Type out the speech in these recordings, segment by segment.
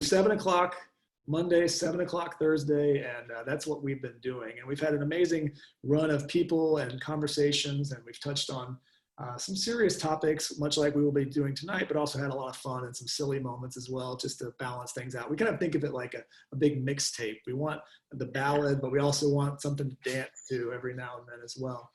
7 o'clock Monday, 7 o'clock Thursday, and that's what we've been doing. And we've had an amazing run of people and conversations, and we've touched on some serious topics, much like we will be doing tonight, but also had a lot of fun and some silly moments as well, just to balance things out. We kind of think of it like a big mixtape. We want the ballad, but we also want something to dance to every now and then as well.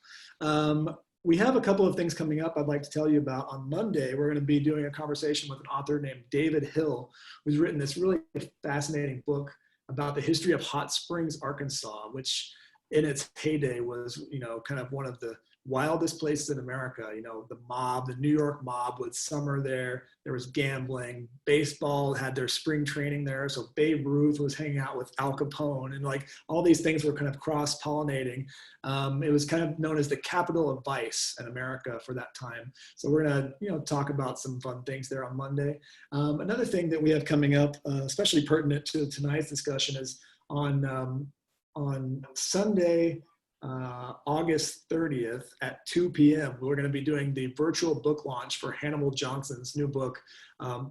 We have a couple of things coming up I'd like to tell you about. On Monday, we're going to be doing a conversation with an author named David Hill, who's written this really fascinating book about the history of Hot Springs, Arkansas, which in its heyday was, kind of one of the wildest places in America. The mob, the New York mob would summer there. There was gambling. Baseball had their spring training there. So Babe Ruth was hanging out with Al Capone, and like all these things were kind of cross-pollinating. It was kind of known as the capital of vice in America for that time. So we're gonna, talk about some fun things there on Monday. Another thing that we have coming up, especially pertinent to tonight's discussion, is on Sunday, August 30th at 2 p.m. We're going to be doing the virtual book launch for Hannibal Johnson's new book,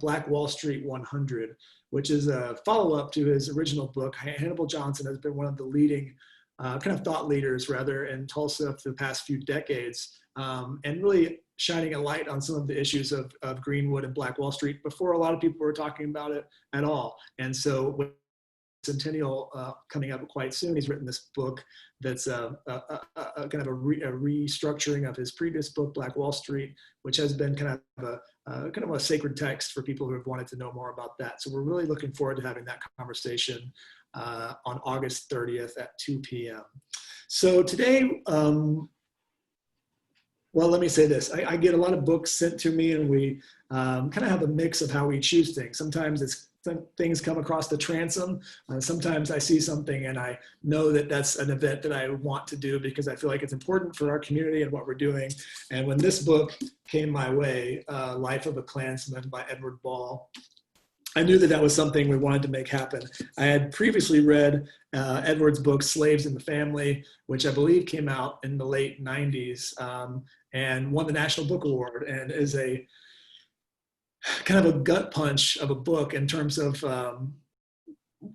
Black Wall Street 100, which is a follow-up to his original book. Hannibal Johnson has been one of the leading kind of thought leaders, rather, in Tulsa for the past few decades, and really shining a light on some of the issues of Greenwood and Black Wall Street before a lot of people were talking about it at all. And so Centennial coming up quite soon, he's written this book that's kind of a restructuring of his previous book, Black Wall Street, which has been kind of a sacred text for people who have wanted to know more about that. So we're really looking forward to having that conversation on August 30th at 2 p.m. So today, well, let me say this. I get a lot of books sent to me, and we kind of have a mix of how we choose things. Sometimes things come across the transom. Sometimes I see something and I know that that's an event that I want to do because I feel like it's important for our community and what we're doing. And when this book came my way, Life of a Klansman by Edward Ball, I knew that that was something we wanted to make happen. I had previously read Edward's book, Slaves in the Family, which I believe came out in the late 90s and won the National Book Award, and is a kind of a gut punch of a book in terms of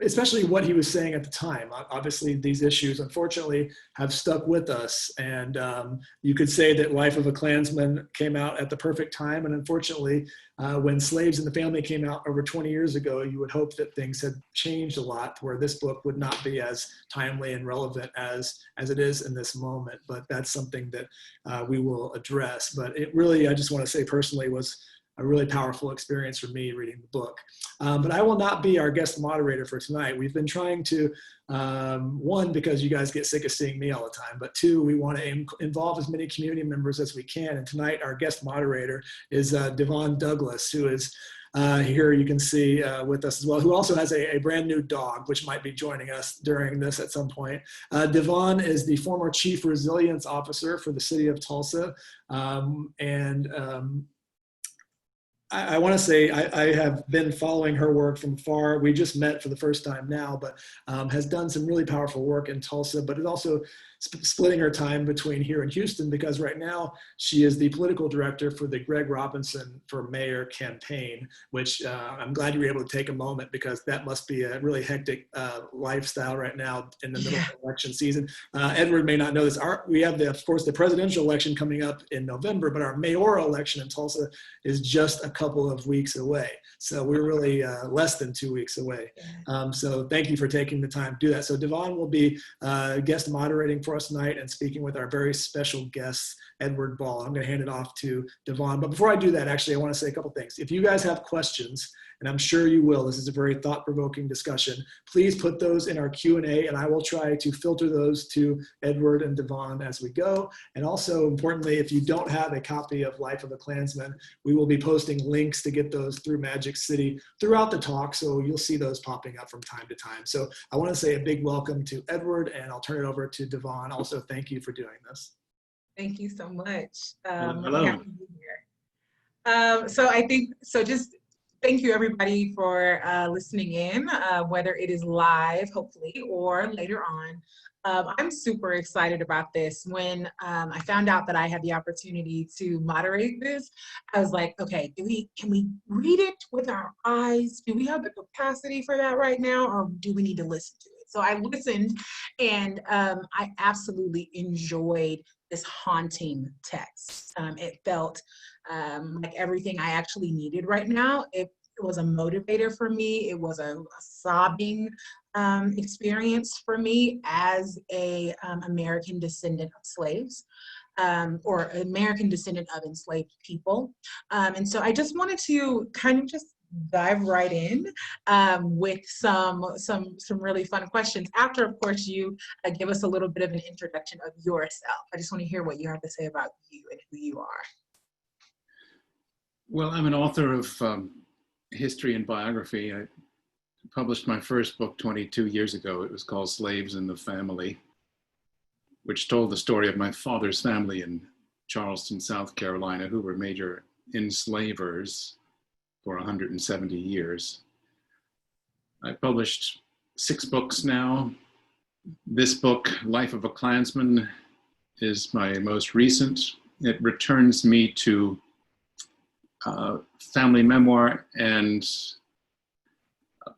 especially what he was saying at the time. Obviously, these issues, unfortunately, have stuck with us. And you could say that Life of a Klansman came out at the perfect time. And unfortunately, when Slaves in the Family came out over 20 years ago, you would hope that things had changed a lot, where this book would not be as timely and relevant as it is in this moment. But that's something that we will address. But it really, I just want to say personally, was a really powerful experience for me reading the book. But I will not be our guest moderator for tonight. We've been trying to, one, because you guys get sick of seeing me all the time, but two, we want to involve as many community members as we can. And tonight, our guest moderator is DeVon Douglass, who is here, you can see with us as well, who also has a brand new dog, which might be joining us during this at some point. DeVon is the former Chief Resilience Officer for the City of Tulsa. I want to say I have been following her work from far. We just met for the first time now, but has done some really powerful work in Tulsa, but is also splitting her time between here and Houston, because right now she is the political director for the Greg Robinson for Mayor campaign, which I'm glad you were able to take a moment, because that must be a really hectic lifestyle right now in the middle of election season. Edward may not know this. We have, of course, the presidential election coming up in November, but our mayoral election in Tulsa is just a couple of weeks away. So we're really less than 2 weeks away. So thank you for taking the time to do that. So DeVon will be guest moderating for us tonight and speaking with our very special guest, Edward Ball. I'm going to hand it off to DeVon. But before I do that, actually, I want to say a couple things. If you guys have questions, and I'm sure you will, this is a very thought-provoking discussion, please put those in our Q&A, and I will try to filter those to Edward and DeVon as we go. And also, importantly, if you don't have a copy of Life of a Klansman, we will be posting links to get those through Magic City throughout the talk, so you'll see those popping up from time to time. So I want to say a big welcome to Edward, and I'll turn it over to DeVon. Also, thank you for doing this. Thank you so much. Hello. I'm happy to be here. So I think, just Thank you, everybody, for listening in, whether it is live, hopefully, or later on. I'm super excited about this. When I found out that I had the opportunity to moderate this, I was like, okay, can we read it with our eyes? Do we have the capacity for that right now, or do we need to listen to it? So I listened, and I absolutely enjoyed this haunting text. It felt like everything I actually needed right now. It was a motivator for me. It was a sobbing experience for me as a American descendant of slaves, or American descendant of enslaved people. And so I just wanted to kind of just dive right in with some really fun questions. After, of course, you give us a little bit of an introduction of yourself. I just want to hear what you have to say about you and who you are. Well, I'm an author of history and biography. I published my first book 22 years ago. It was called Slaves in the Family, which told the story of my father's family in Charleston, South Carolina, who were major enslavers for 170 years. I published 6 books now. This book, Life of a Klansman, is my most recent. It returns me to family memoir and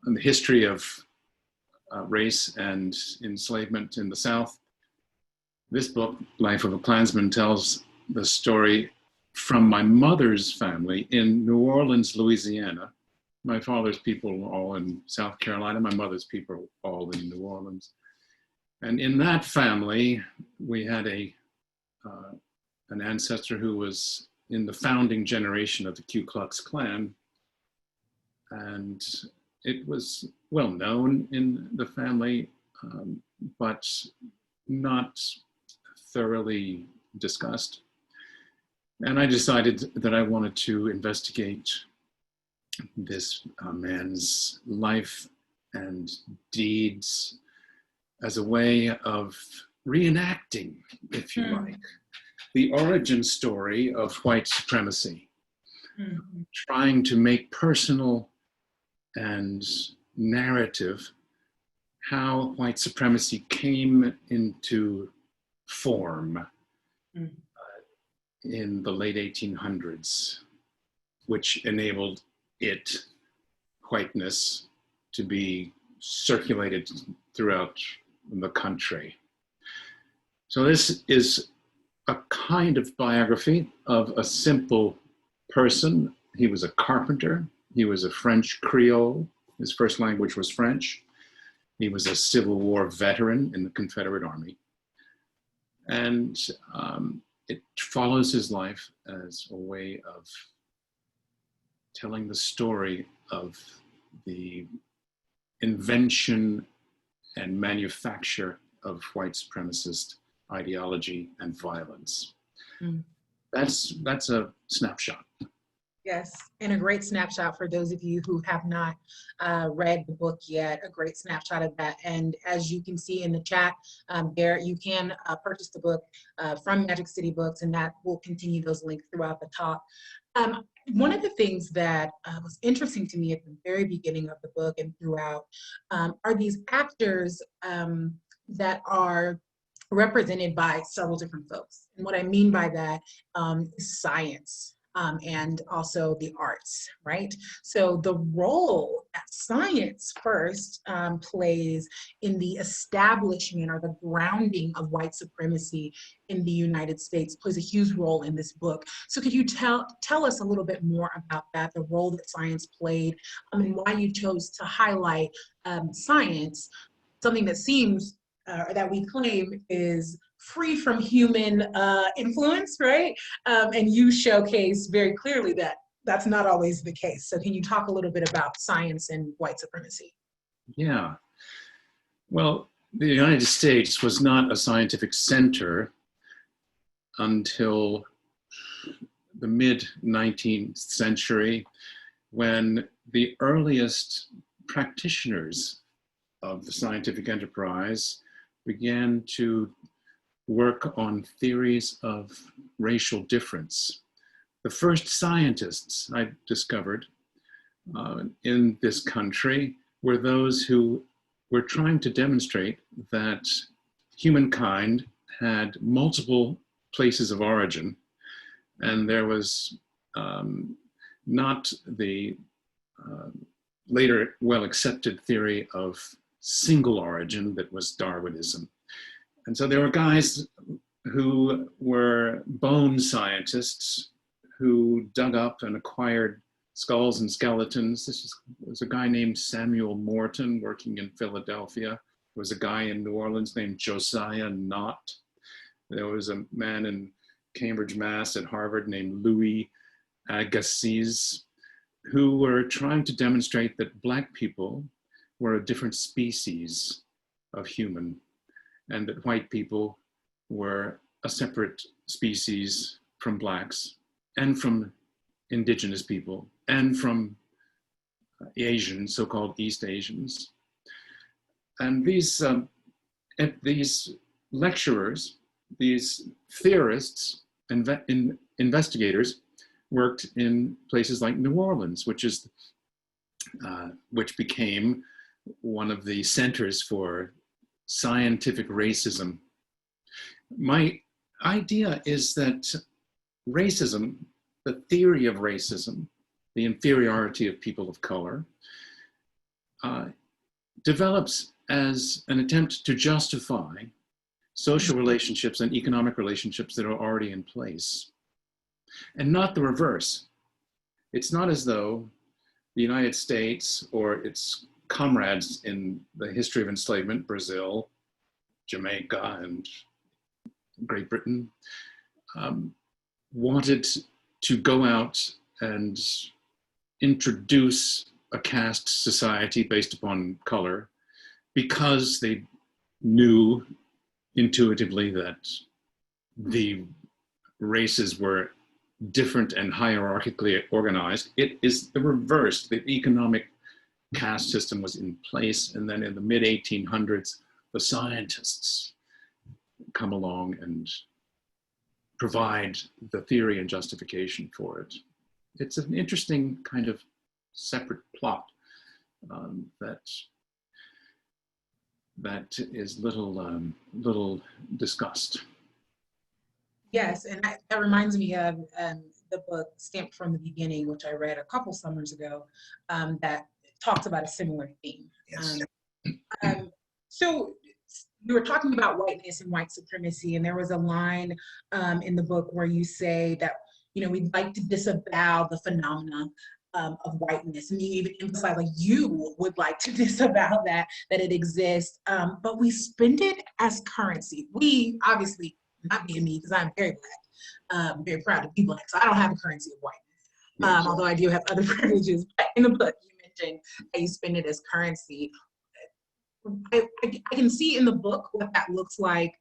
the history of race and enslavement in the South. This book, Life of a Klansman, tells the story from my mother's family in New Orleans, Louisiana. My father's people were all in South Carolina, my mother's people all in New Orleans. And in that family, we had an ancestor who was in the founding generation of the Ku Klux Klan. And it was well known in the family, but not thoroughly discussed. And I decided that I wanted to investigate this man's life and deeds as a way of reenacting, if you like, the origin story of white supremacy, trying to make personal and narrative how white supremacy came into form in the late 1800s, which enabled whiteness, to be circulated throughout the country. So this is a kind of biography of a simple person. He was a carpenter. He was a French Creole. His first language was French. He was a Civil War veteran in the Confederate Army. And it follows his life as a way of telling the story of the invention and manufacture of white supremacist ideology and violence. That's a snapshot. Yes, and a great snapshot for those of you who have not read the book yet, a great snapshot of that. And as you can see in the chat, there you can purchase the book from Magic City Books, and that will continue those links throughout the talk. One of the things that was interesting to me at the very beginning of the book and throughout are these actors that are represented by several different folks. And what I mean by that is science. And also the arts, right? So the role that science first plays in the establishment or the grounding of white supremacy in the United States plays a huge role in this book. So could you tell us a little bit more about that, the role that science played, and why you chose to highlight science, something that seems, or that we claim is free from human influence, right? And you showcase very clearly that that's not always the case. So can you talk a little bit about science and white supremacy? Yeah. Well, the United States was not a scientific center until the mid-19th century, when the earliest practitioners of the scientific enterprise began to work on theories of racial difference. The first scientists I discovered in this country were those who were trying to demonstrate that humankind had multiple places of origin, and there was not the later well-accepted theory of single origin that was Darwinism. And so there were guys who were bone scientists who dug up and acquired skulls and skeletons. Was a guy named Samuel Morton working in Philadelphia. There was a guy in New Orleans named Josiah Knott. There was a man in Cambridge, Mass. At Harvard named Louis Agassiz, who were trying to demonstrate that Black people were a different species of human, and that white people were a separate species from Blacks and from indigenous people and from Asians, so-called East Asians. And these lecturers, these theorists, investigators, worked in places like New Orleans, which became one of the centers for scientific racism. My idea is that racism, the theory of racism, the inferiority of people of color, develops as an attempt to justify social relationships and economic relationships that are already in place, and not the reverse. It's not as though the United States or its comrades in the history of enslavement, Brazil, Jamaica, and Great Britain, wanted to go out and introduce a caste society based upon color because they knew intuitively that the races were different and hierarchically organized. It is the reverse. The economic caste system was in place, and then in the mid-1800s, the scientists come along and provide the theory and justification for it. It's an interesting kind of separate plot that is little discussed. Yes, and that reminds me of the book Stamped from the Beginning, which I read a couple summers ago, that talks about a similar theme. Yes. So you were talking about whiteness and white supremacy, and there was a line in the book where you say that, you know, we'd like to disavow the phenomena of whiteness, and you even emphasize like you would like to disavow that it exists, but we spend it as currency. We obviously, not being me, because I'm very Black, very proud to be Black, so I don't have a currency of whiteness, although I do have other privileges. But in the book, you mentioned that you spend it as currency. I can see in the book what that looks like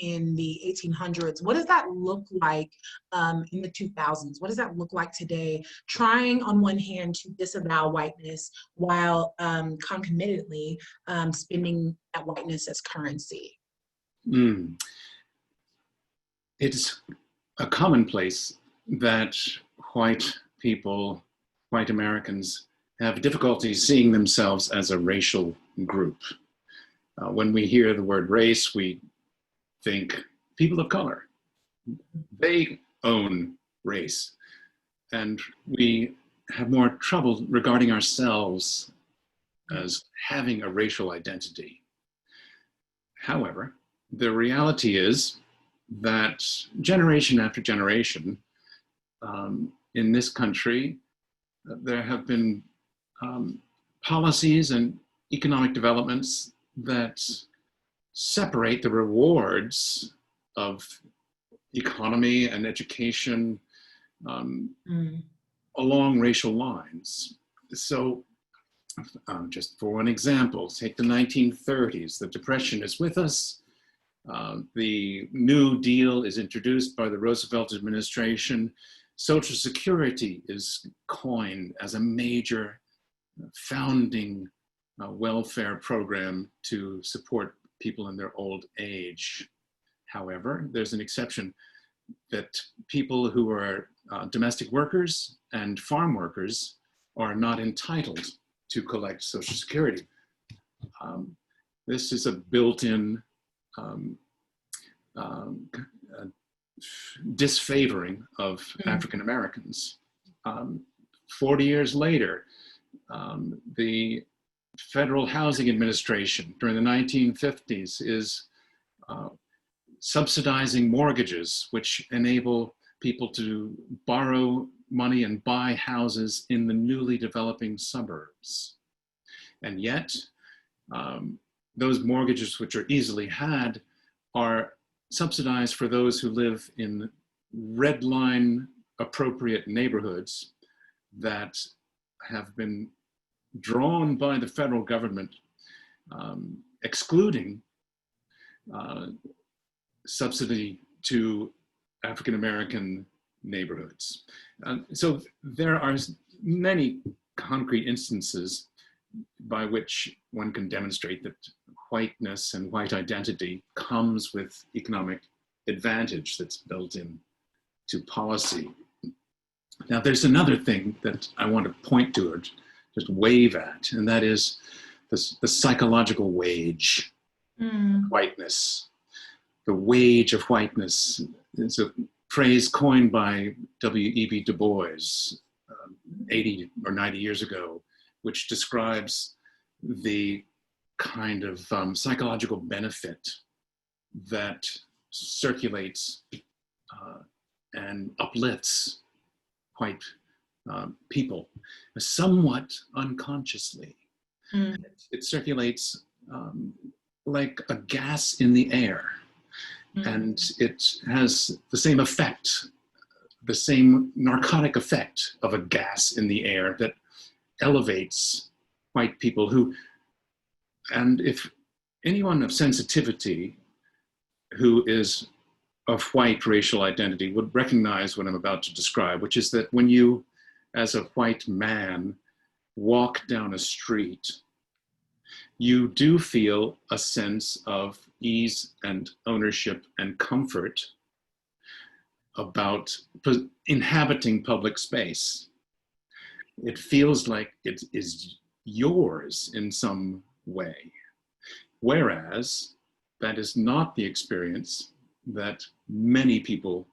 in the 1800s. What does that look like in the 2000s? What does that look like today? Trying on one hand to disavow whiteness while concomitantly spending that whiteness as currency. It's a commonplace that white people, white Americans, have difficulty seeing themselves as a racial group. When we hear the word race, we think people of color. They own race. And we have more trouble regarding ourselves as having a racial identity. However, the reality is that generation after generation in this country, there have been policies and economic developments that separate the rewards of economy and education along racial lines. So just for one example, take the 1930s. The Depression is with us. The New Deal is introduced by the Roosevelt administration. Social Security is coined as a major founding welfare program to support people in their old age. However, there's an exception that people who are domestic workers and farm workers are not entitled to collect Social Security. This is a built-in disfavoring of African Americans. 40 years later, the Federal Housing Administration during the 1950s is subsidizing mortgages, which enable people to borrow money and buy houses in the newly developing suburbs. And yet, those mortgages, which are easily had, are subsidized for those who live in red line appropriate neighborhoods that have been drawn by the federal government, excluding subsidy to African American neighborhoods. So there are many concrete instances by which one can demonstrate that whiteness and white identity comes with economic advantage that's built in to policy. Now, there's another thing that I want to point to or just wave at, and that is the psychological wage of whiteness. The wage of whiteness is a phrase coined by W.E.B. Du Bois 80 or 90 years ago, which describes the kind of psychological benefit that circulates and uplifts white people, somewhat unconsciously. It circulates like a gas in the air, and it has the same effect, the same narcotic effect of a gas in the air that elevates white people who, and if anyone of sensitivity who is of white racial identity would recognize what I'm about to describe, which is that when you, as a white man, walk down a street, you do feel a sense of ease and ownership and comfort about inhabiting public space. It feels like it is yours in some way, whereas that is not the experience that many people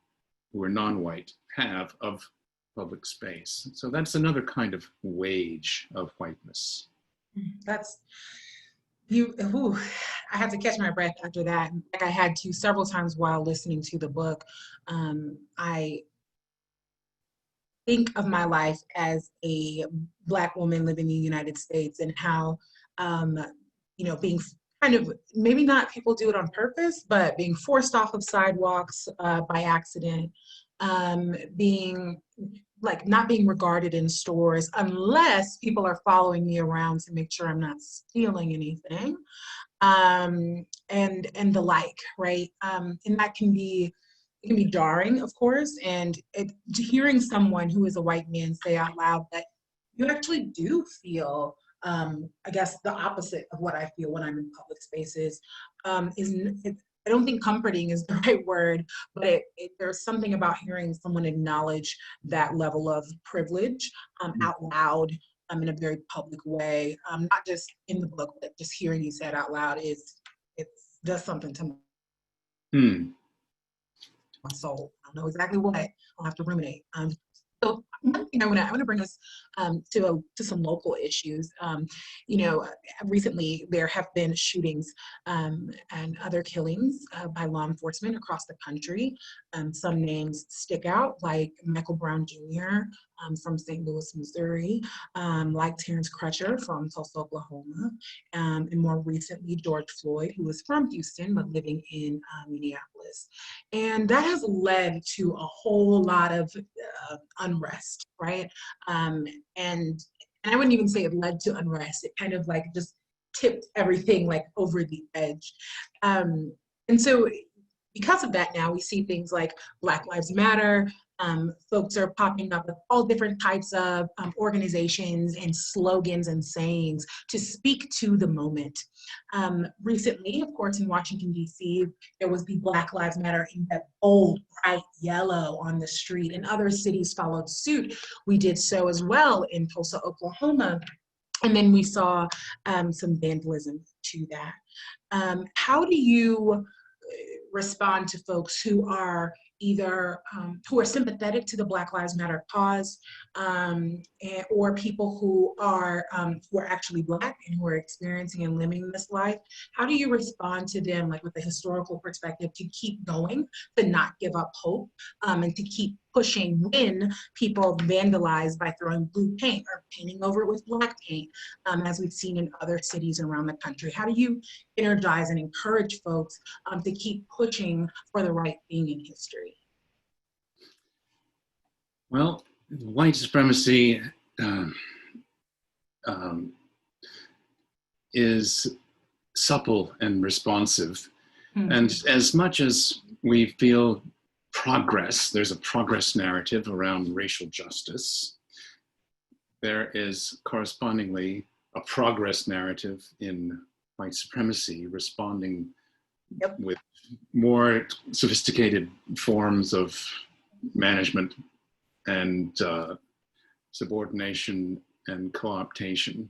who are non-white have of public space. So that's another kind of wage of whiteness. That's you. Ooh, I had to catch my breath after that. Like I had to several times while listening to the book. I think of my life as a Black woman living in the United States, and how, being kind of, maybe not people do it on purpose, but being forced off of sidewalks by accident, being like not being regarded in stores unless people are following me around to make sure I'm not stealing anything, and the like, right? And that can be, it can be jarring, of course, and hearing someone who is a white man say out loud that you actually do feel, I guess, the opposite of what I feel when I'm in public spaces, I don't think comforting is the right word, but there's something about hearing someone acknowledge that level of privilege out loud in a very public way, not just in the book, but just hearing you say it out loud it does something to my soul. I don't know exactly what. I'll have to ruminate. So one thing I want to bring us to some local issues. Recently there have been shootings and other killings by law enforcement across the country. Some names stick out, like Michael Brown Jr. From St. Louis, Missouri, like Terrence Crutcher from Tulsa, Oklahoma, and more recently George Floyd, who was from Houston but living in Minneapolis. And that has led to a whole lot of unrest, right? And I wouldn't even say it led to unrest. It kind of like just tipped everything like over the edge. And so because of that, now we see things like Black Lives Matter, folks are popping up with all different types of organizations and slogans and sayings to speak to the moment. Recently, of course, in Washington, D.C., there was the Black Lives Matter in that bold, bright yellow on the street, and other cities followed suit. We did so as well in Tulsa, Oklahoma. And then we saw some vandalism to that. How do you respond to folks who are either who are sympathetic to the Black Lives Matter cause, or people who are actually Black and who are experiencing and living this life? How do you respond to them, like with a historical perspective, to keep going, to not give up hope, and to keep pushing when people vandalize by throwing blue paint or painting over it with black paint, as we've seen in other cities around the country? How do you energize and encourage folks to keep pushing for the right thing in history? Well, white supremacy is supple and responsive. Mm-hmm. And as much as we feel progress, there's a progress narrative around racial justice, there is correspondingly a progress narrative in white supremacy, responding with more sophisticated forms of management and subordination and co-optation.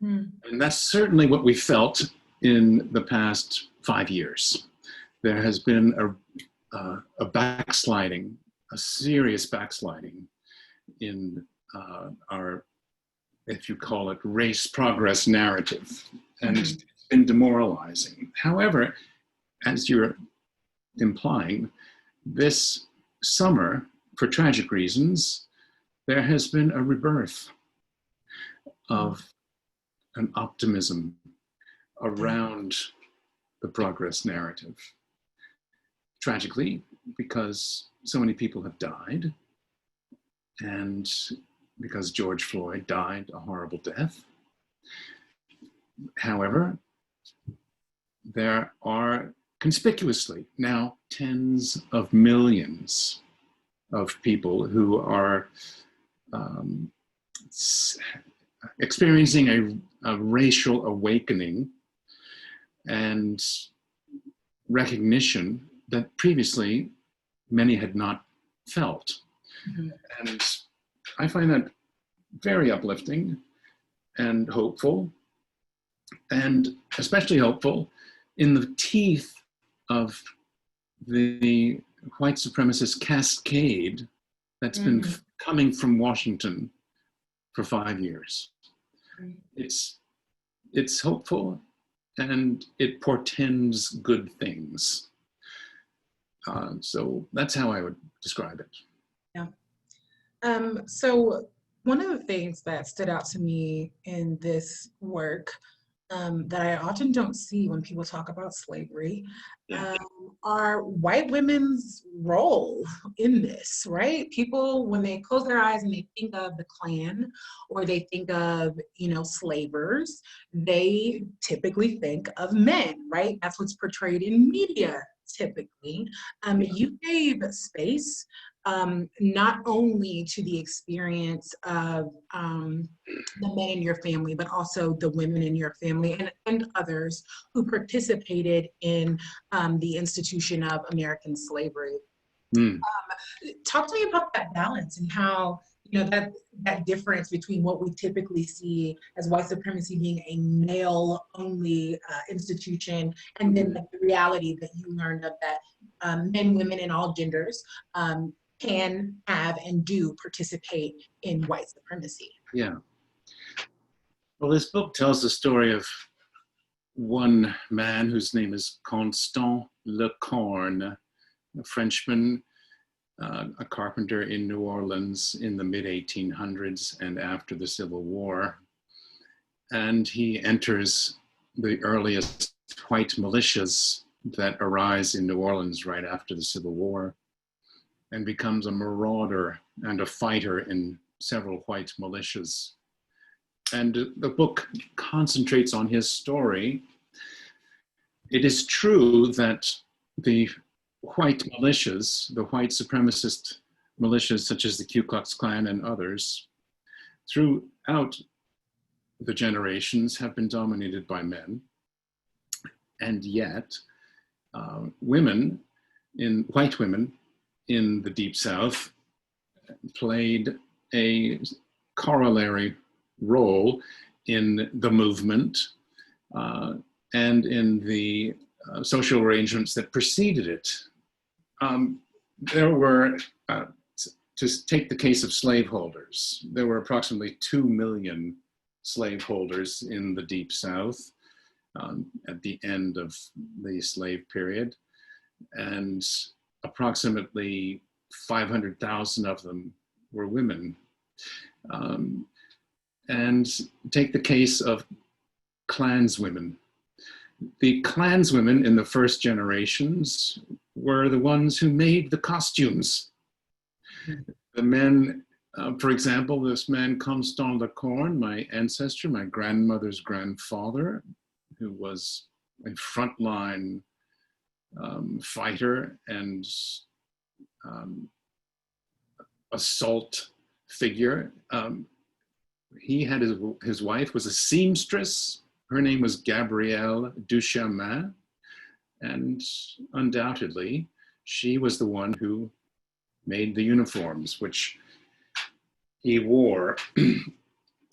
And that's certainly what we felt in the past 5 years. There has been a backsliding, a serious backsliding in our, if you call it, race progress narrative, and it's been demoralizing. However, as you're implying, this summer, for tragic reasons, there has been a rebirth of an optimism around the progress narrative. Tragically, because so many people have died, and because George Floyd died a horrible death. However, there are conspicuously now tens of millions of people who are experiencing a racial awakening and recognition that previously many had not felt. Mm-hmm. And I find that very uplifting and hopeful, and especially hopeful in the teeth of the white supremacist cascade that's been coming from Washington for 5 years. It's hopeful, and it portends good things. So that's how I would describe it. Yeah. So one of the things that stood out to me in this work that I often don't see when people talk about slavery are white women's role in this, right? People, when they close their eyes and they think of the Klan, or they think of, slavers, they typically think of men, right? That's what's portrayed in media typically. You gave space not only to the experience of the men in your family, but also the women in your family and others who participated in the institution of American slavery. Talk to me about that balance and how, that difference between what we typically see as white supremacy being a male-only institution, and then the reality that you learned of that men, women, and all genders can, have, and do participate in white supremacy. Yeah. Well, this book tells the story of one man whose name is Constant Lecorgne, a Frenchman, a carpenter in New Orleans in the mid-1800s and after the Civil War. And he enters the earliest white militias that arise in New Orleans right after the Civil War, and becomes a marauder and a fighter in several white militias. And the book concentrates on his story. It is true that the white militias, the white supremacist militias such as the Ku Klux Klan and others throughout the generations have been dominated by men. And yet, white women in the Deep South played a corollary role in the movement and in the social arrangements that preceded it. There were, to take the case of slaveholders, there were approximately 2 million slaveholders in the Deep South at the end of the slave period, and approximately 500,000 of them were women. And take the case of Klanswomen. The Klanswomen in the first generations were the ones who made the costumes. The men, for example, this man Constant Lecorgne, my ancestor, my grandmother's grandfather, who was a frontline fighter and assault figure. He had his wife was a seamstress. Her name was Gabrielle Duchamin, and undoubtedly she was the one who made the uniforms which he wore.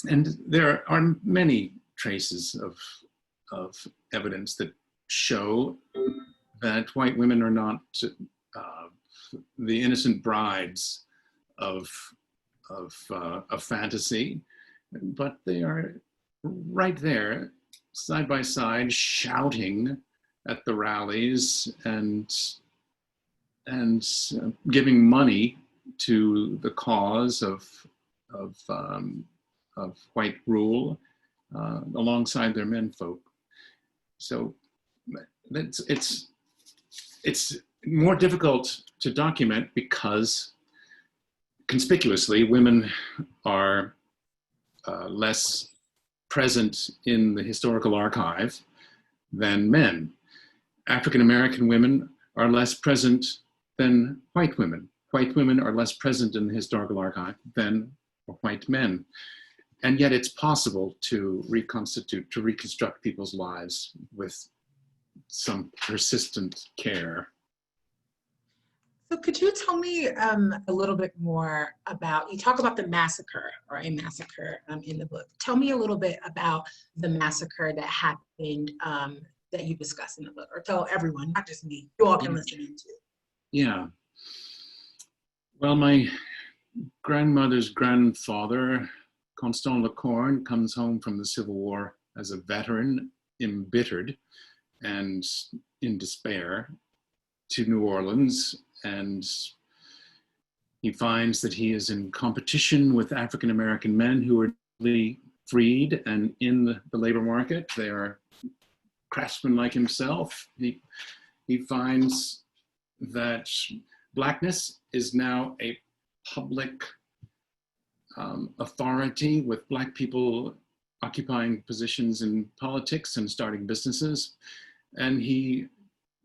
And there are many traces of evidence that show that white women are not the innocent brides of fantasy, but they are right there, side by side, shouting at the rallies and giving money to the cause of white rule alongside their menfolk. So it's more difficult to document because conspicuously women are less present in the historical archive than men. African American women are less present than white women. White women are less present in the historical archive than white men. And yet it's possible to reconstruct people's lives with some persistent care. So could you tell me a little bit more about, you talk about the massacre or a massacre in the book. Tell me a little bit about the massacre that happened that you discuss in the book, or tell everyone, not just me, you all can listen in too. Yeah. Well, my grandmother's grandfather, Constant Lecorgne, comes home from the Civil War as a veteran, embittered and in despair, to New Orleans, and he finds that he is in competition with African American men who are freed and in the labor market. They are craftsmen like himself. He finds that Blackness is now a public authority, with Black people occupying positions in politics and starting businesses. And he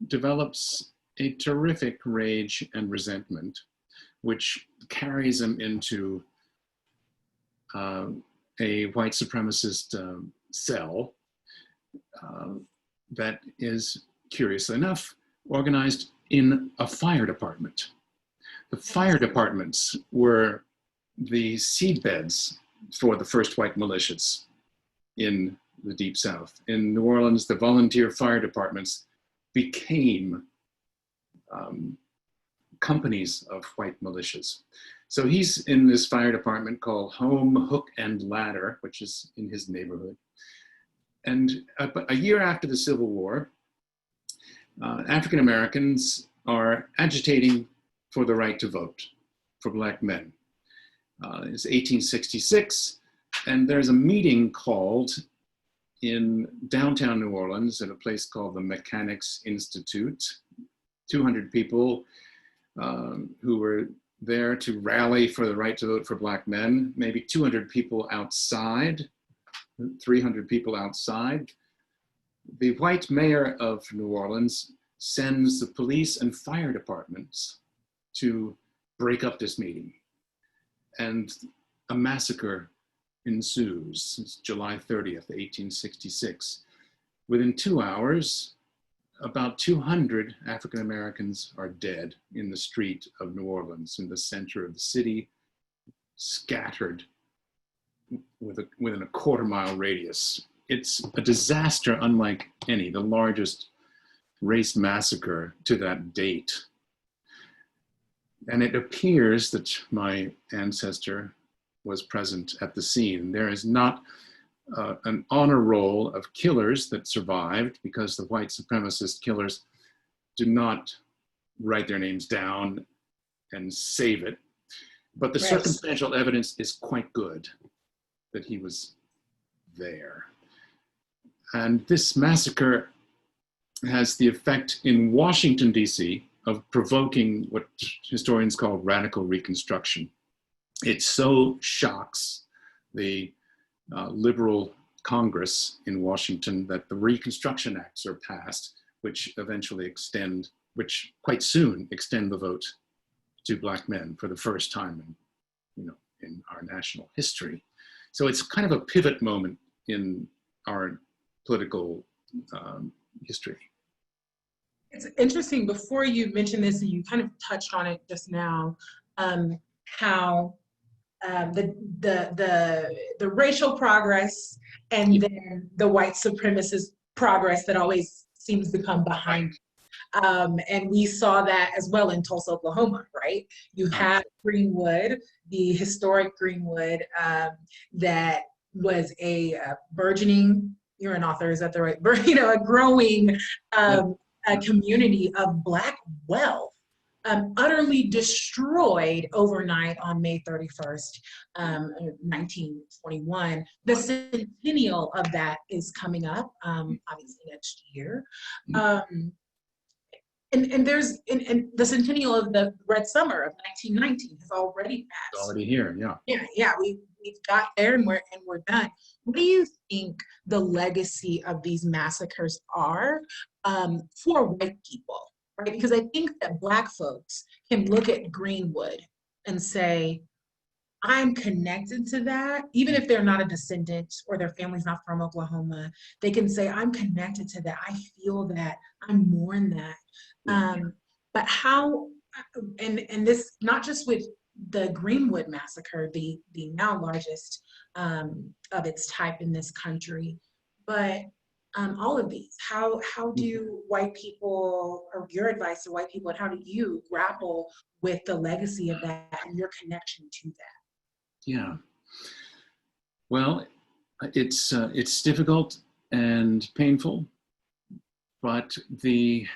develops a terrific rage and resentment, which carries him into a white supremacist cell that is, curiously enough, organized in a fire department. The fire departments were the seedbeds for the first white militias in the Deep South. In New Orleans, the volunteer fire departments became companies of white militias. So he's in this fire department called Home, Hook, and Ladder, which is in his neighborhood. And a year after the Civil War, African Americans are agitating for the right to vote for Black men. It's 1866, and there's a meeting called in downtown New Orleans at a place called the Mechanics Institute. 200 people who were there to rally for the right to vote for Black men, maybe 200 people outside, 300 people outside. The white mayor of New Orleans sends the police and fire departments to break up this meeting. And a massacre ensues. It's July 30th, 1866. Within 2 hours, about 200 African Americans are dead in the street of New Orleans, in the center of the city, scattered within a quarter-mile radius. It's a disaster unlike any, the largest race massacre to that date. And it appears that my ancestor was present at the scene. There is not an honor roll of killers that survived, because the white supremacist killers do not write their names down and save it. But the Right. circumstantial evidence is quite good that he was there. And this massacre has the effect in Washington, D.C., of provoking what historians call radical reconstruction. It so shocks the liberal Congress in Washington that the Reconstruction Acts are passed, which quite soon extend the vote to Black men for the first time in our national history. So it's kind of a pivot moment in our political history. It's interesting, before you mentioned this, and you kind of touched on it just now, how the racial progress and then the white supremacist progress that always seems to come behind. And we saw that as well in Tulsa, Oklahoma, right? You had Greenwood, the historic Greenwood, that was a burgeoning, you're an author, is that the right word? A growing a community of Black wealth, utterly destroyed overnight on May 31st, 1921. The centennial of that is coming up, obviously next year. And the centennial of the Red Summer of 1919 has already passed. It's already here, yeah. Yeah, we've got there, and we're done. What do you think the legacy of these massacres are for white people, right? Because I think that Black folks can look at Greenwood and say, I'm connected to that, even if they're not a descendant or their family's not from Oklahoma. They can say, I'm connected to that. I feel that. I mourn that. But how, and this, not just with the Greenwood massacre, the now largest of its type in this country, but all of these, how do white people, or your advice to white people, and how do you grapple with the legacy of that and your connection to that? Yeah. Well, it's difficult and painful, but the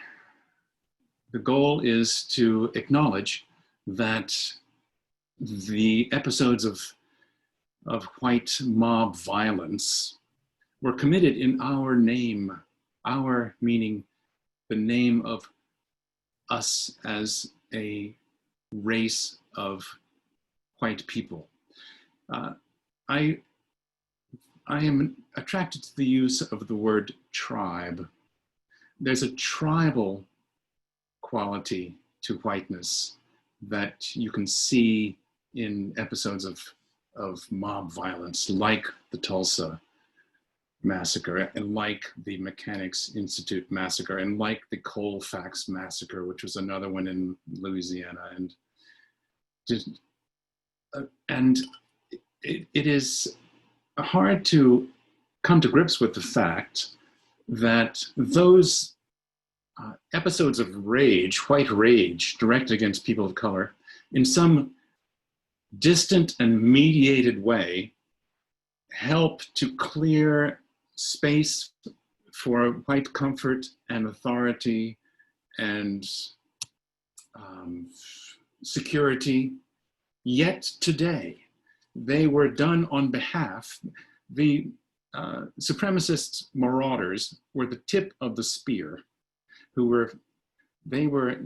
goal is to acknowledge that the episodes of white mob violence were committed in our name, our meaning the name of us as a race of white people. I am attracted to the use of the word tribe. There's a tribal quality to whiteness that you can see in episodes of mob violence, like the Tulsa massacre, and like the Mechanics Institute massacre, and like the Colfax massacre, which was another one in Louisiana. And it is hard to come to grips with the fact that those episodes of rage, white rage, directed against people of color, in some distant and mediated way, help to clear space for white comfort and authority and security. Yet today, they were done on behalf, the supremacist marauders were the tip of the spear, they were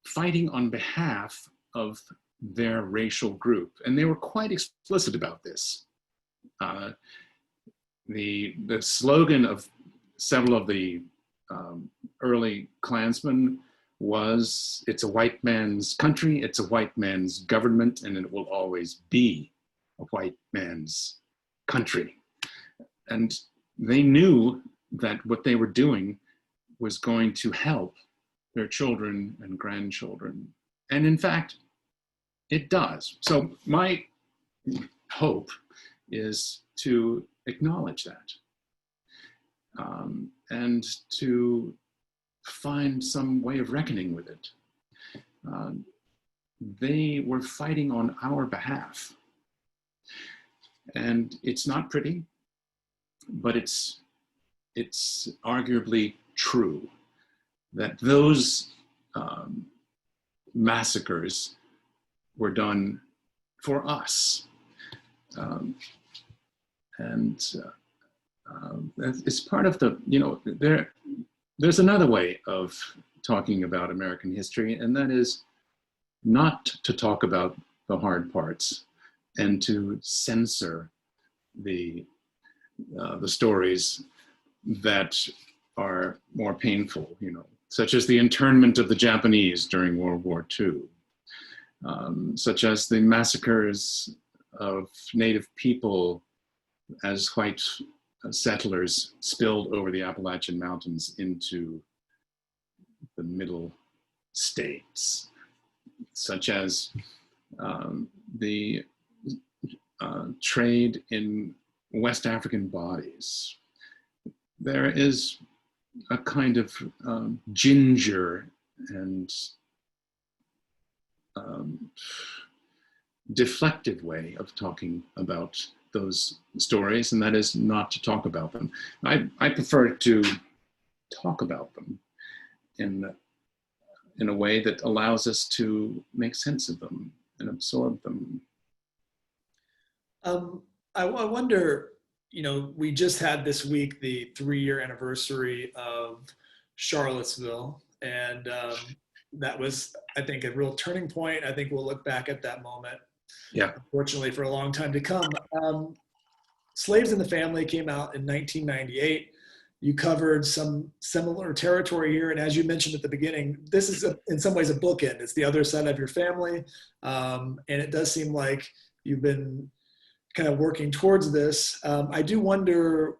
fighting on behalf of their racial group. And they were quite explicit about this. The slogan of several of the early Klansmen was, it's a white man's country, it's a white man's government, and it will always be a white man's country. And they knew that what they were doing was going to help their children and grandchildren. And in fact, it does. So my hope is to acknowledge that, and to find some way of reckoning with it. They were fighting on our behalf. And it's not pretty, but it's arguably true that those massacres were done for us. It's part of the, there's another way of talking about American history, and that is not to talk about the hard parts and to censor the stories that are more painful, such as the internment of the Japanese during World War II, such as the massacres of Native people as white settlers spilled over the Appalachian Mountains into the Middle States, such as the trade in West African bodies. There is a kind of ginger and deflective way of talking about those stories, and that is not to talk about them. I prefer to talk about them in a way that allows us to make sense of them and absorb them. I wonder, we just had this week the 3-year anniversary of Charlottesville, and that was, I think, a real turning point. I think we'll look back at that moment, unfortunately, for a long time to come. Slaves in the Family came out in 1998. You covered some similar territory here, and as you mentioned at the beginning, this is in some ways a bookend. It's the other side of your family, and it does seem like you've been kind of working towards this. I do wonder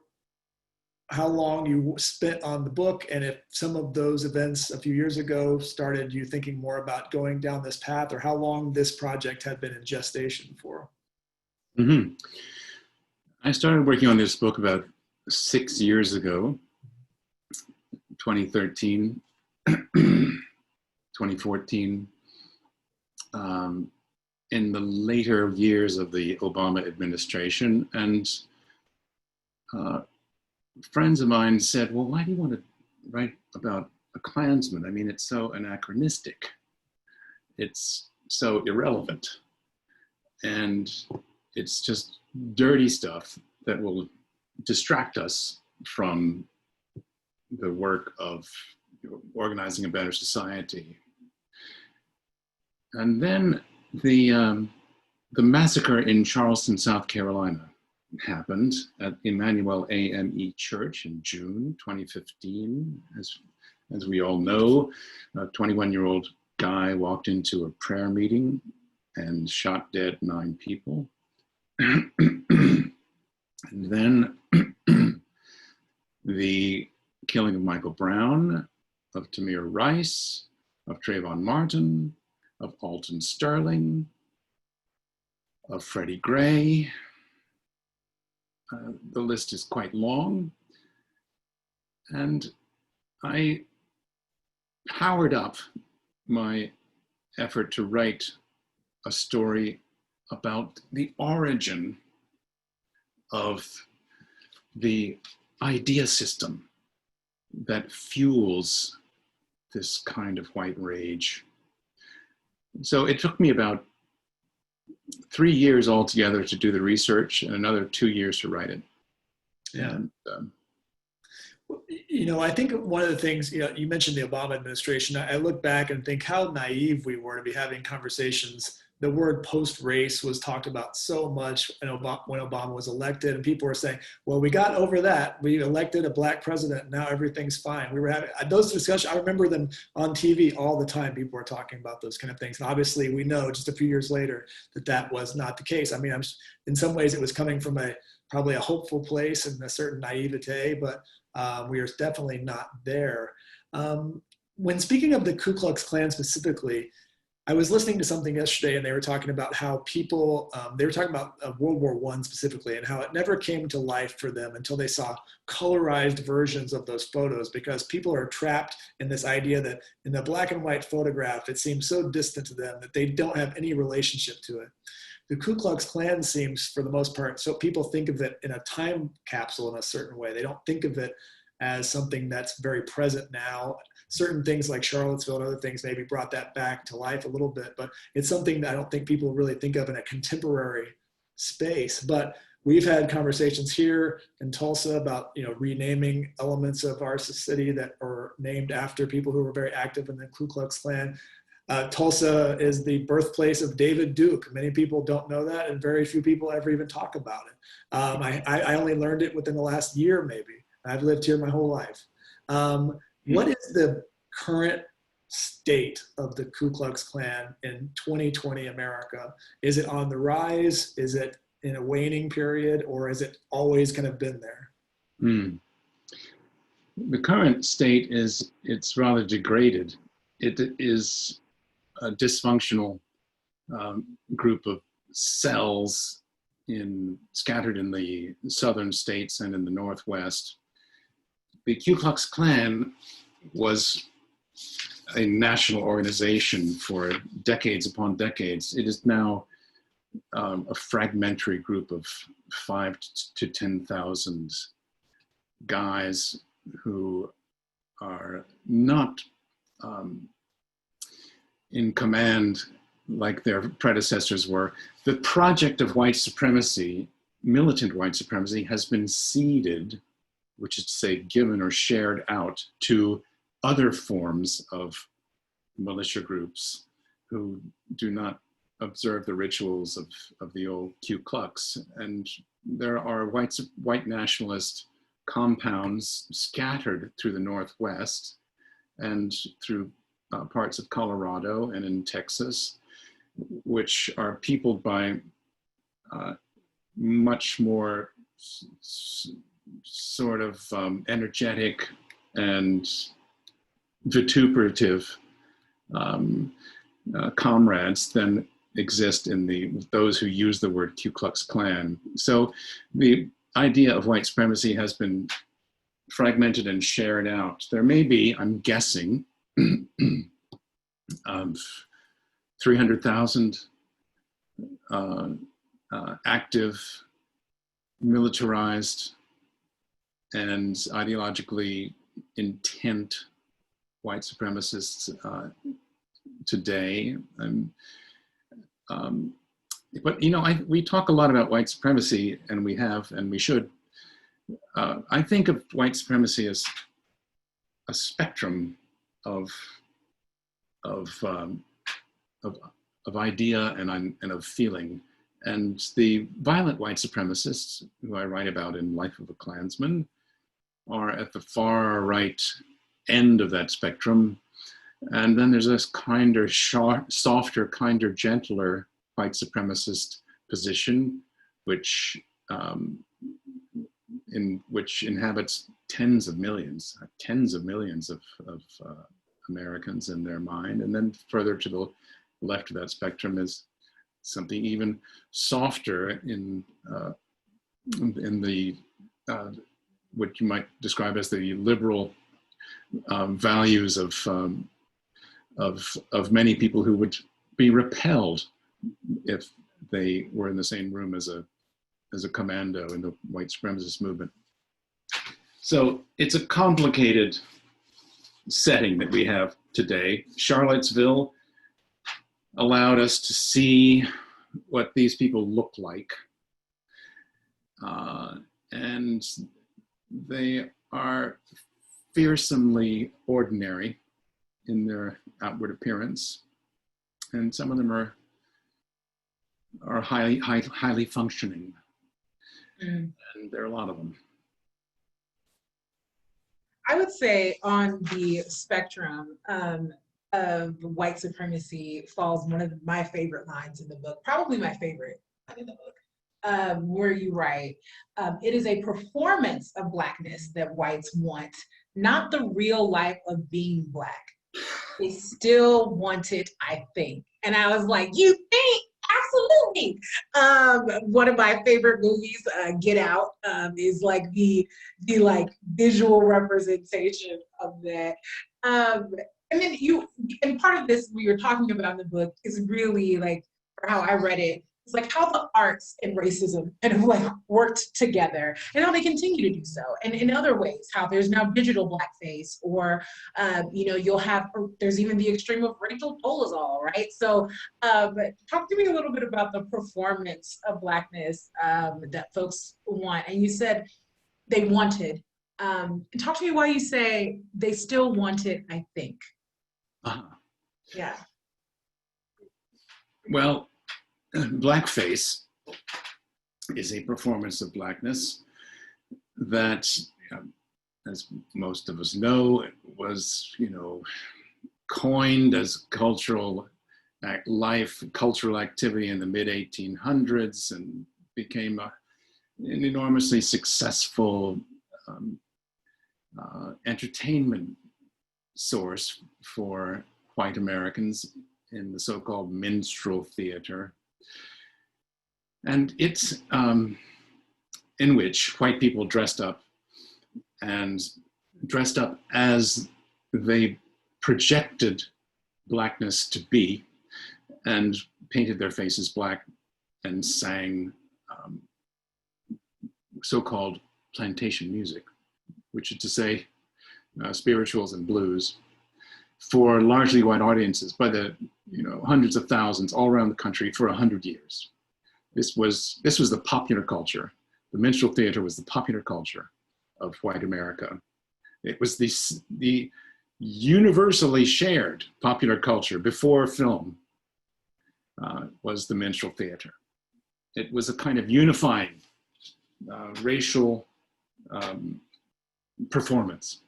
how long you spent on the book, and if some of those events a few years ago started you thinking more about going down this path, or how long this project had been in gestation for. Mm-hmm. I started working on this book about 6 years ago, 2013, 2014. In the later years of the Obama administration, and friends of mine said, well, why do you want to write about a Klansman? I mean, it's so anachronistic. It's so irrelevant. And it's just dirty stuff that will distract us from the work of organizing a better society. And then the massacre in Charleston, South Carolina happened at Emmanuel AME Church in June 2015. As we all know, a 21-year-old guy walked into a prayer meeting and shot dead 9 people. And then the killing of Michael Brown, of Tamir Rice, of Trayvon Martin, of Alton Sterling, of Freddie Gray. The list is quite long. And I powered up my effort to write a story about the origin of the idea system that fuels this kind of white rage. So it took me about 3 years altogether to do the research and another 2 years to write it. Yeah. And, I think one of the things, you mentioned the Obama administration. I look back and think how naive we were to be having conversations the word post-race was talked about so much when Obama was elected, and people were saying, well, we got over that. We elected a black president. Now everything's fine. We were having those discussions. I remember them on TV all the time. People were talking about those kind of things. And obviously we know just a few years later that that was not the case. I mean, in some ways it was coming from probably a hopeful place and a certain naivete, but we are definitely not there. When speaking of the Ku Klux Klan specifically, I was listening to something yesterday, and they were talking about how people, they were talking about World War I specifically, and how it never came to life for them until they saw colorized versions of those photos, because people are trapped in this idea that in the black and white photograph, it seems so distant to them that they don't have any relationship to it. The Ku Klux Klan seems, for the most part, so people think of it in a time capsule in a certain way. They don't think of it as something that's very present now. Certain things like Charlottesville and other things maybe brought that back to life a little bit, but it's something that I don't think people really think of in a contemporary space. But we've had conversations here in Tulsa about, renaming elements of our city that are named after people who were very active in the Ku Klux Klan. Tulsa is the birthplace of David Duke. Many people don't know that, and very few people ever even talk about it. I only learned it within the last year, maybe. I've lived here my whole life. What is the current state of the Ku Klux Klan in 2020 America? Is it on the rise? Is it in a waning period, or has it always kind of been there? The current state it's rather degraded. It is a dysfunctional group of cells scattered in the southern states and in the Northwest. The Ku Klux Klan was a national organization for decades upon decades. It is now a fragmentary group of 5,000 to 10,000 guys who are not in command like their predecessors were. The project of white supremacy, militant white supremacy, has been ceded, which is to say given or shared out, to other forms of militia groups who do not observe the rituals of the old Ku Klux. And there are white nationalist compounds scattered through the Northwest and through parts of Colorado and in Texas, which are peopled by much more sort of energetic and vituperative comrades than exist in those who use the word Ku Klux Klan. So the idea of white supremacy has been fragmented and shared out. There may be, I'm guessing, 300,000 active, militarized, and ideologically intent white supremacists today. But we talk a lot about white supremacy, and we have, and we should. I think of white supremacy as a spectrum of idea and of feeling. And the violent white supremacists, who I write about in Life of a Klansman, are at the far right end of that spectrum. And then there's this kinder, softer, kinder, gentler white supremacist position, which inhabits tens of millions of Americans in their mind. And then further to the left of that spectrum is something even softer in the what you might describe as the liberal values of many people who would be repelled if they were in the same room as a commando in the white supremacist movement. So it's a complicated setting that we have today. Charlottesville allowed us to see what these people look like. And they are fearsomely ordinary in their outward appearance. And some of them are are highly functioning. Mm. And there are a lot of them. I would say on the spectrum of white supremacy falls one of my favorite lines in the book, probably my favorite line in the book, where you write, it is a performance of Blackness that whites want, not the real life of being Black. They still want it, I think. And I was like, you think? Absolutely. One of my favorite movies, Get Out, is like the like visual representation of that. And then and part of this we were talking about in the book is really like, for how I read it, it's like how the arts and racism kind of like worked together and how they continue to do so. And in other ways, how there's now digital blackface, or, you'll have, there's even the extreme of Rachel Dolezal, right? So talk to me a little bit about the performance of Blackness that folks want. And you said they wanted. Talk to me why you say they still want it, I think. Uh-huh. Yeah. Well, blackface is a performance of Blackness that, as most of us know, was, coined as cultural activity in the mid-1800s and became an enormously successful entertainment source for white Americans in the so-called minstrel theater. And it's in which white people dressed up as they projected Blackness to be, and painted their faces black and sang so-called plantation music, which is to say spirituals and blues, for largely white audiences by the hundreds of thousands all around the country for 100 years. This was the popular culture. The minstrel theater was the popular culture of white America. It was the universally shared popular culture before film was the minstrel theater. It was a kind of unifying racial performance.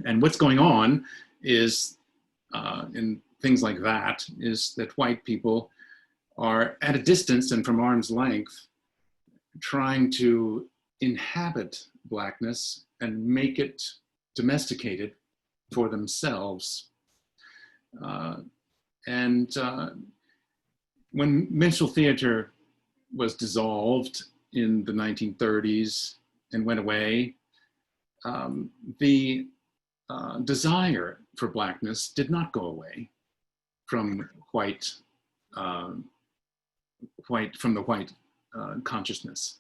And what's going on is, in things like that, is that white people are at a distance and from arm's length trying to inhabit Blackness and make it domesticated for themselves. When minstrel theater was dissolved in the 1930s and went away, the desire for Blackness did not go away from from the white consciousness.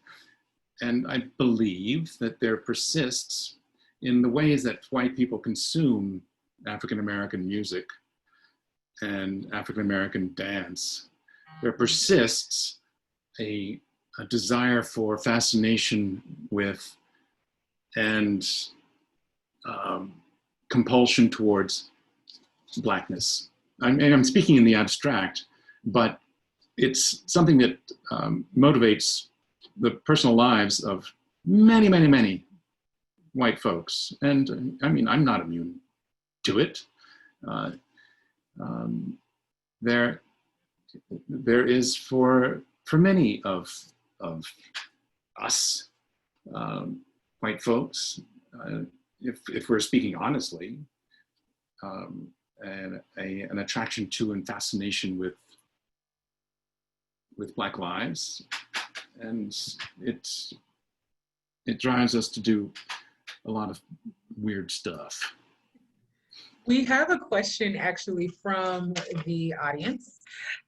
And I believe that there persists in the ways that white people consume African-American music and African-American dance. There persists a desire for fascination with and compulsion towards Blackness. I'm speaking in the abstract, but it's something that motivates the personal lives of many, many, many white folks. And I mean, I'm not immune to it. There is for many of us white folks, if we're speaking honestly, an attraction to and fascination with Black lives, and it drives us to do a lot of weird stuff. We have a question actually from the audience,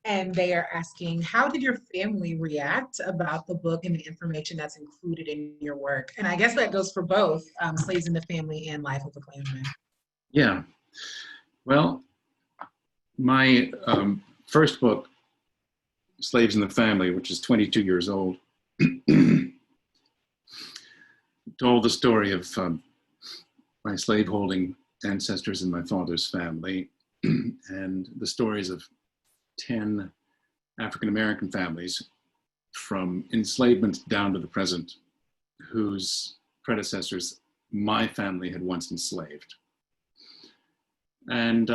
and they are asking, how did your family react about the book and the information that's included in your work? And I guess that goes for both Slaves in the Family and Life of a Klansman. Yeah, well, my first book, Slaves in the Family, which is 22 years old, told the story of my slaveholding ancestors in my father's family, and the stories of 10 African-American families from enslavement down to the present, whose predecessors my family had once enslaved. And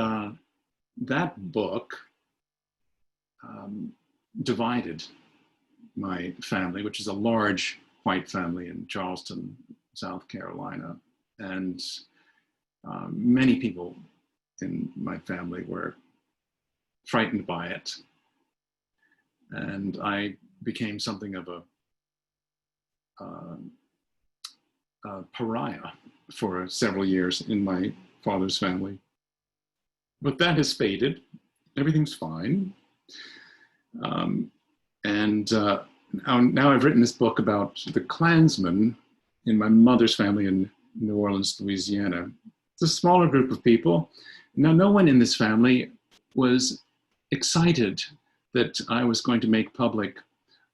that book divided my family, which is a large white family in Charleston, South Carolina. And many people in my family were frightened by it. And I became something of a pariah for several years in my father's family. But that has faded. Everything's fine. Now I've written this book about the Klansmen in my mother's family in New Orleans, Louisiana. It's a smaller group of people. Now, no one in this family was excited that I was going to make public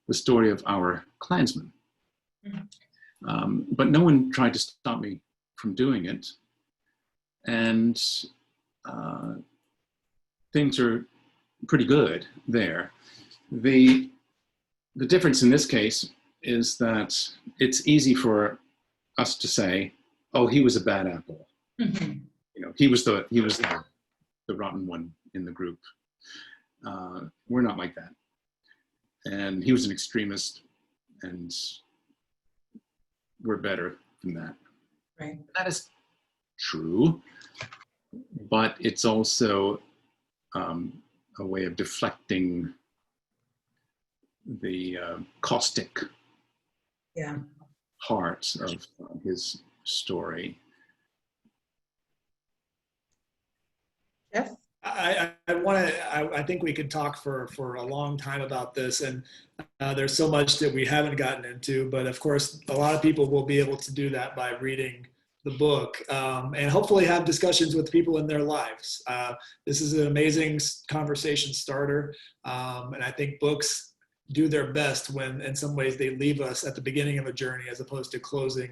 the story of our Klansmen. But no one tried to stop me from doing it. And things are pretty good there. The difference in this case is that it's easy for us to say, oh, he was a bad apple. Mm-hmm. You know, he was the rotten one in the group. We're not like that. And he was an extremist, and we're better than that. Right. That is true, but it's also a way of deflecting the caustic heart of his story. Yes. I think we could talk for a long time about this, and there's so much that we haven't gotten into, but of course a lot of people will be able to do that by reading the book, and hopefully have discussions with people in their lives. This is an amazing conversation starter, and I think books do their best when in some ways they leave us at the beginning of a journey as opposed to closing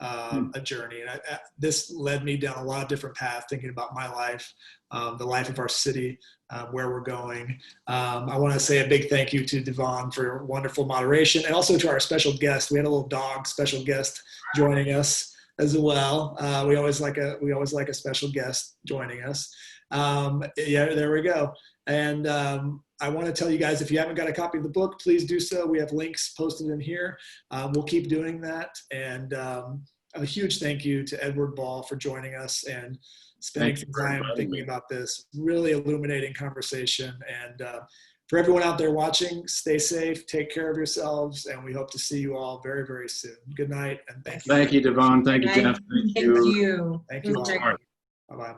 a journey. And this led me down a lot of different paths, thinking about my life, the life of our city, where we're going. I want to say a big thank you to DeVon for wonderful moderation, and also to our special guest. We had a little dog special guest joining us as well. We always like a special guest joining us. Yeah, there we go. And I want to tell you guys, if you haven't got a copy of the book, please do so. We have links posted in here. We'll keep doing that. And a huge thank you to Edward Ball for joining us and spending some time thinking about this really illuminating conversation. And for everyone out there watching, stay safe, take care of yourselves, and we hope to see you all very, very soon. Good night, and thank you. Thank you, DeVon. Thank you, Jeff. Thank you. Thank you all. Bye-bye.